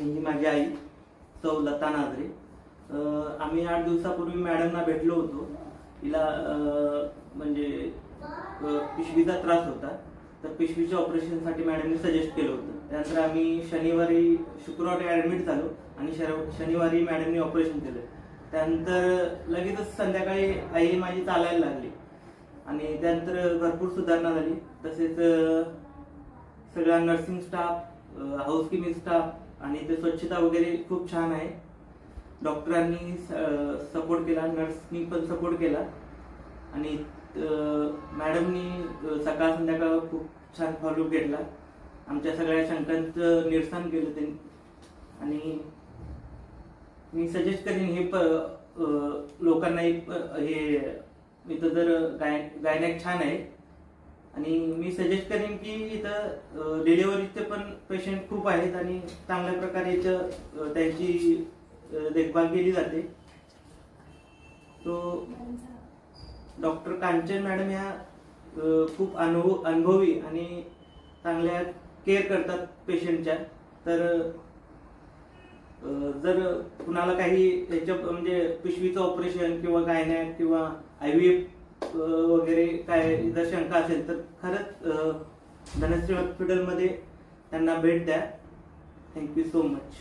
आणि ही माझी आई सौ लता नाझरे। आम्ही 8 दिवसापूर्वी मॅडमना भेटलो होतो। तिला म्हणजे पिशवीचा त्रास होता, तर पिशवीच्या ऑपरेशनसाठी मॅडमने सजेस्ट केलं होतं। त्यानंतर आम्ही शुक्रवारी ॲडमिट झालो आणि शनिवारी मॅडमने ऑपरेशन केलं। त्यानंतर लगेचच संध्याकाळी आई माझी चालायला लागली आणि त्यानंतर भरपूर सुधारणा झाली। तसेच सगळा नर्सिंग स्टाफ, हाऊसकीपिंग स्टाफ आणि ते स्वच्छता वगैरे खूप छान आहे। डॉक्टरांनी सपोर्ट केला, नर्सनी पण सपोर्ट केला आणि मॅडमनी सकाळ संध्याकाळ खूप छान फॉलोअप घेतला। आमच्या सगळ्या शंकांचं निरसन केलं त्यांनी आणि मी सजेस्ट करीन हे लोकांना हे इथं जर गायनॅक छान आहे आणि मी सजेस्ट करीन की इथं डिलिव्हरीचे पण पेशंट खूप आहेत आणि चांगल्या प्रकारे इथं त्यांची देखभाल केली जाते। तो डॉक्टर कांचन मॅडम ह्या खूप अनुभवी आणि चांगल्या केअर करतात पेशंटच्या। तर जर कुणाला काही याच्या म्हणजे पिशवीचं ऑपरेशन किंवा गायनॅक किंवा IVF वगैरे काय जर शंका असेल तर खरंच धनश्री हॉस्पिटलमध्ये त्यांना भेट द्या। Thank you so much.